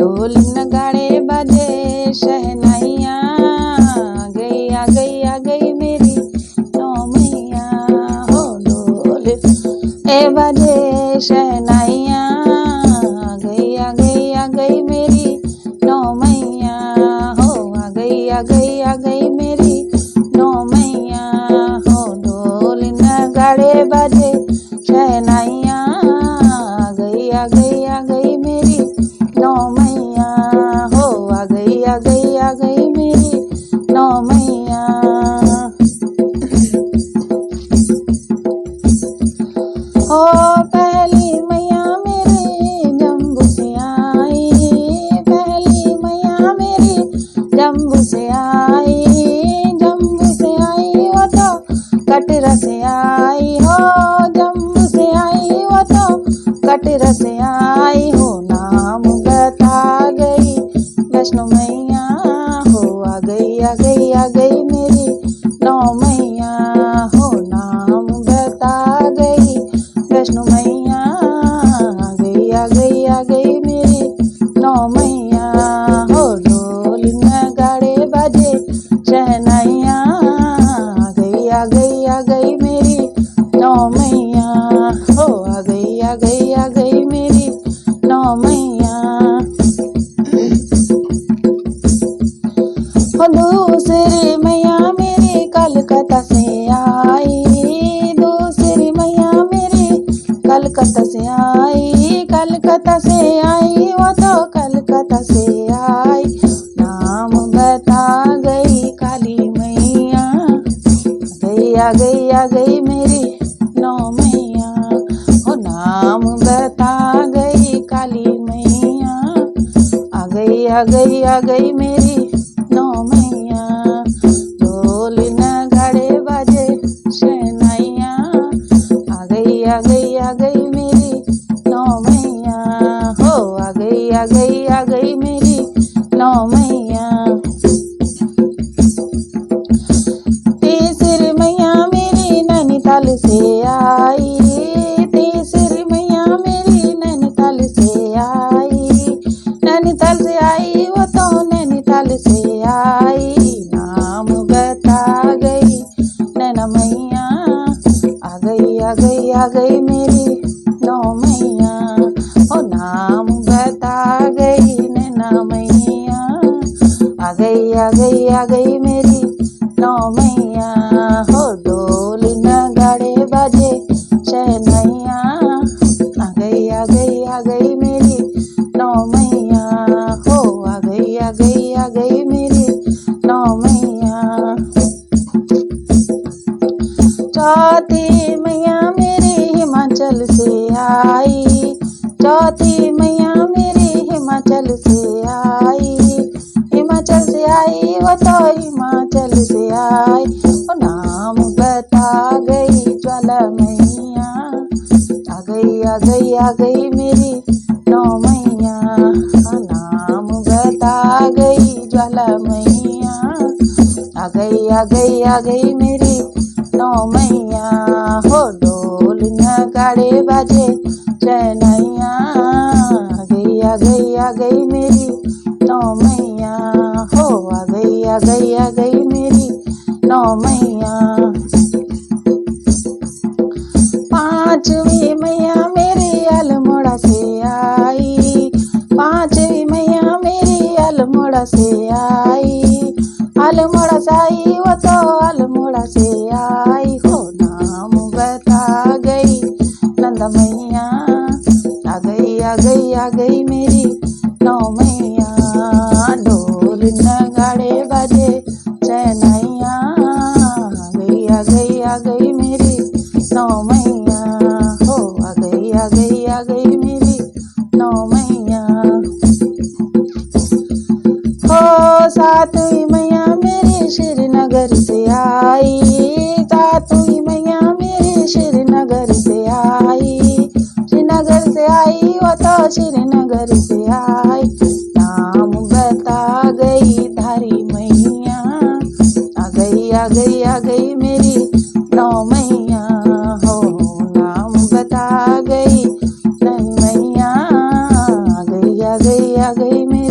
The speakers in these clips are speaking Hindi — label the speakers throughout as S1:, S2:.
S1: ढोल नगाड़े बजे शहनाइयाँ आ गई मेरी नौ मैया हो ढोल बजे शहनाइयाँ आ गई मेरी नौ मैया हो आ गई मेरी नौ मैया हो ढोल नगाड़े बजे शहनाइयाँ आ गई मेरी नौ मैया हो आ गई मेरी नौ मैया। हो पहली मैया मेरी जम्बू से आई, पहली मैया मेरी जम्बू से आई, जम्बू से आई वो तो कटरा से आई हो, जम्बू से आई वो तो कटरा से आई हो। नाम बता गई वैष्णो मैया हो आ गई मेरी नौ मैया हो। नाम बता गई वैष्णो मैया आ गई मेरी नौ मैया हो। ढोल नगाड़े बजे शहनाइयाँ आ गई मेरी नौ मैया हो आ गई मेरी नौ मैया। हो दूसरी मैया मेरी कलकत्ता से आई, दूसरी मैया मेरी कलकत्ता से आई, कलकत्ता से आई वो तो कलकत्ता से आई। नाम बता गई काली मैया आ गई मेरी नौ मैया हो। नाम बता गई काली मैया आ गई मेरी नौ मैया। ढोल नगाड़े बजे शहनाइयाँ आ गई मेरी नौ मैया हो आ गई मेरी नौ मैया। तीसरी मैया मेरी नैनीताल से आई, तीसरी मैया मेरी नैनीताल से आई, नैनीताल से आई वो तो नैनीताल से आई। नाम बता गई नैना मैया आ गई मेरी नौ मैया हो। नाम बता गई नैना मैया आ गई मेरी नौ मैया हो। ढोल नगाड़े बजे शहनाइयाँ आ गई मेरी नौ मैया हो आ गई मेरी नौ मैया। चौथी मैया मेरी हिमाचल से आई, चौथी मैया मेरी हिमाचल से आई, हिमाचल से आई वो तो हिमाचल से आई। वो नाम बता गई ज्वाला मैया आ गई मेरी नौ मैया। नाम बता गई ज्वाला मैया आ गई मेरी नौ मैया हो। ढोल नगाड़े बजे शहनाइयाँ आ गई मेरी नौ मैया हो आ गई मेरी नौ मैया। पांचवी मैया मेरी अल्मोड़ा से आई, पांचवी मैया मेरी अल्मोड़ा से आई, अल्मोड़ा से आई वो तो अल्मोड़ा से आई हो। नाम बता गई नंदा मैया आ गई मेरी नौ मैया। ढोल नगाड़े बजे शहनाइयाँ आ गई मेरी नौ मैया हो आ गई मेरी नौ मैया। हो सातवीं मैया मेरी श्रीनगर से आई, सातवीं मैया मेरी श्रीनगर से आई, श्रीनगर से आई वो तो श्रीनगर से आई। नाम बता गई धारी मैया आ गई मेरी नौ मैया हो। नाम बता गई नहीं मैया आ गई मेरी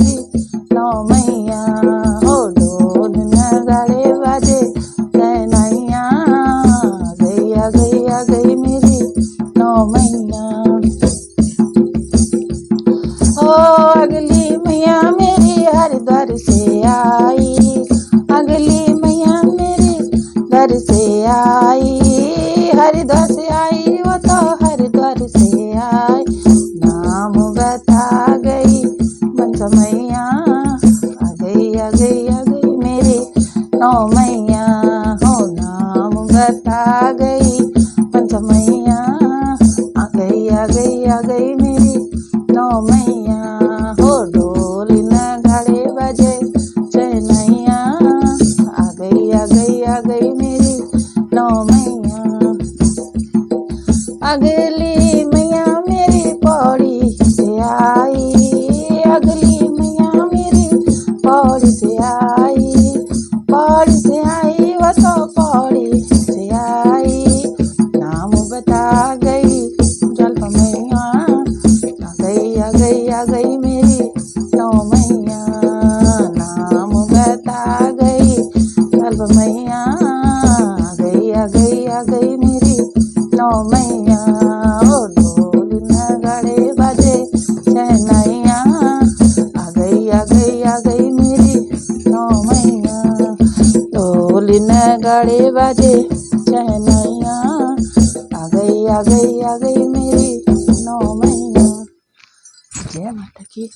S1: अगली मैया मेरी हरिद्वार से आई, अगली मैया मेरी दर से आई, हरिद्वार से आई वो तो हरिद्वार से आई। नाम बता गई मनसा मैया, आ गई आ गई आ गई मेरी नौ मैया हो। नाम बता गई मनसा मैया, आ गई आ गई आ गई मेरी नौ मैया हो। ढोल नगाड़े बजे शहनाइया, आ गई आ गई आ गई मेरी नौ मैया। अगली मैया मेरी पौड़ी से आई, अगली मैया मेरी पौड़ी से आई, पौड़ी से आई वो तो पौड़ी से आई। नाम बता गई जलपा मैया, आ गई आ गई आ गई मेरी नौ मैया। नाम बता गई जलपा मैया, आ गई आ गई आ गई मेरी नौ मैया ओ। ढोल नगाड़े बजे शहनाइया, आ गई आ गई आ गई मेरी नौ मैया। ढोल नगाड़े बजे शहनाइया, आ गई आ गई आ गई मेरी नौ मैया। जय माता की।